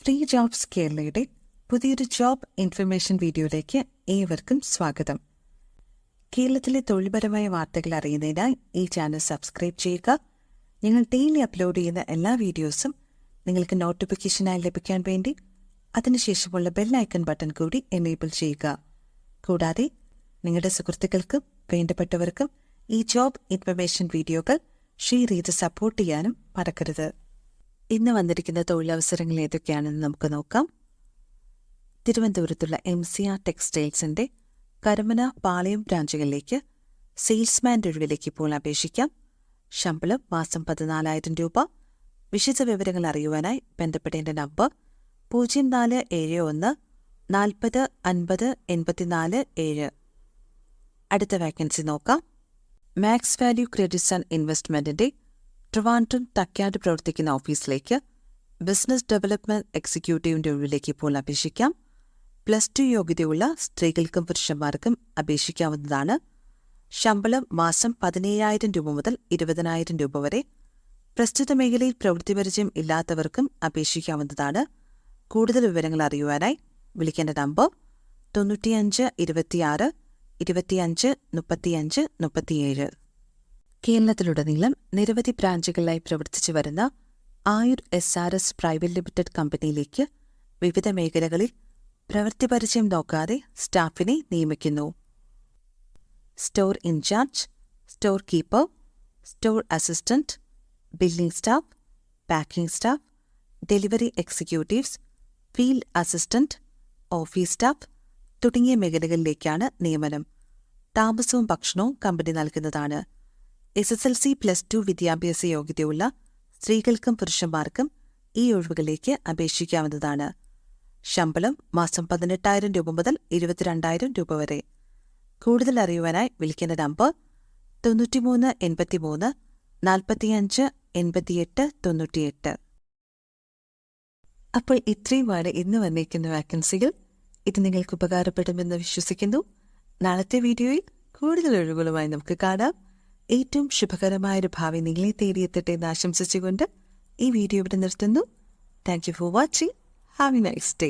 Free jobs കേരളയുടെ പുതിയൊരു job information വീഡിയോയിലേക്ക് ഏവർക്കും സ്വാഗതം. കേരളത്തിലെ തൊഴിൽപരമായ വാർത്തകൾ അറിയുന്നതിനായി ഈ ചാനൽ സബ്സ്ക്രൈബ് ചെയ്യുക. ഞങ്ങൾ ഡെയിലി അപ്ലോഡ് ചെയ്യുന്ന എല്ലാ വീഡിയോസും നിങ്ങൾക്ക് നോട്ടിഫിക്കേഷനായി ലഭിക്കാൻ വേണ്ടി അതിനുശേഷമുള്ള ബെല്ലൈക്കൺ ബട്ടൺ കൂടി എനേബിൾ ചെയ്യുക. കൂടാതെ നിങ്ങളുടെ സുഹൃത്തുക്കൾക്കും വേണ്ടപ്പെട്ടവർക്കും ഈ ജോബ് ഇൻഫർമേഷൻ വീഡിയോകൾ ഷെയർ ചെയ്ത് സപ്പോർട്ട് ചെയ്യാനും മറക്കരുത്. ഇന്ന് വന്നിരിക്കുന്ന തൊഴിലവസരങ്ങൾ ഏതൊക്കെയാണെന്ന് നമുക്ക് നോക്കാം. തിരുവനന്തപുരത്തുള്ള MCR ടെക്സ്റ്റൈൽസിന്റെ കരമന, പാളയം ബ്രാഞ്ചുകളിലേക്ക് സെയിൽസ്മാൻ്റെ ഒഴിവിലേക്ക് ഇപ്പോൾ അപേക്ഷിക്കാം. ശമ്പളം മാസം 14,000 രൂപ. വിശദ വിവരങ്ങൾ അറിയുവാനായി ബന്ധപ്പെടേണ്ട നമ്പർ 0471 40 50 84 7. അടുത്ത വാക്കൻസി നോക്കാം. മാക്സ് വാല്യൂ ക്രെഡിറ്റ്സ് ആൻഡ് ഇൻവെസ്റ്റ്മെന്റിന്റെ ട്രിവാൻഡ്രം തക്കാട് പ്രവർത്തിക്കുന്ന ഓഫീസിലേക്ക് ബിസിനസ് ഡെവലപ്മെന്റ് എക്സിക്യൂട്ടീവിന്റെ ഒഴിവിലേക്ക് ഇപ്പോൾ അപേക്ഷിക്കാം. +2 യോഗ്യതയുള്ള സ്ത്രീകൾക്കും പുരുഷന്മാർക്കും അപേക്ഷിക്കാവുന്നതാണ്. ശമ്പളം മാസം 17,000 രൂപ മുതൽ 20,000 രൂപ വരെ. പ്രസ്തുത മേഖലയിൽ പ്രവൃത്തിപരിചയം ഇല്ലാത്തവർക്കും അപേക്ഷിക്കാവുന്നതാണ്. കൂടുതൽ വിവരങ്ങൾ അറിയുവാനായി വിളിക്കേണ്ട നമ്പർ 95 26 25 35 37. കേരളത്തിലുടനീളം നിരവധി ബ്രാഞ്ചുകളിലായി പ്രവർത്തിച്ചു വരുന്ന ആയുർ SRS പ്രൈവറ്റ് ലിമിറ്റഡ് കമ്പനിയിലേക്ക് വിവിധ മേഖലകളിൽ പ്രവൃത്തിപരിചയം നോക്കാതെ സ്റ്റാഫിനെ നിയമിക്കുന്നു. Store incharge, store keeper, store assistant, billing staff, packing staff, delivery executives, field assistant, office staff തുടങ്ങിയ മേഖലകളിലേക്കാണ് നിയമനം. താമസവും ഭക്ഷണവും കമ്പനി നൽകുന്നതാണ്. SSLC +2 വിദ്യാഭ്യാസ യോഗ്യതയുള്ള സ്ത്രീകൾക്കും പുരുഷന്മാർക്കും ഈ ഒഴിവുകളിലേക്ക് അപേക്ഷിക്കാവുന്നതാണ്. ശമ്പളം മാസം 18,000 രൂപ മുതൽ 22,000 രൂപ വരെ. കൂടുതൽ അറിയുവാനായി വിളിക്കേണ്ട നമ്പർ 93 83 45 88 98. അപ്പോൾ ഇത്രയുമാണ് ഇന്ന് വന്നേക്കുന്ന വാക്കൻസികൾ. ഇത് നിങ്ങൾക്ക് ഉപകാരപ്പെടുമെന്ന് വിശ്വസിക്കുന്നു. നാളത്തെ വീഡിയോയിൽ കൂടുതൽ ഒഴിവുകളുമായി നമുക്ക് കാണാം. ഏറ്റവും ശുഭകരമായൊരു ഭാവി നിങ്ങളെ തേടിയെത്തട്ടെ എന്ന് ആശംസിച്ചുകൊണ്ട് ഈ വീഡിയോ ഇവിടെ നിർത്തുന്നു. Thank you for watching. Have A nice day.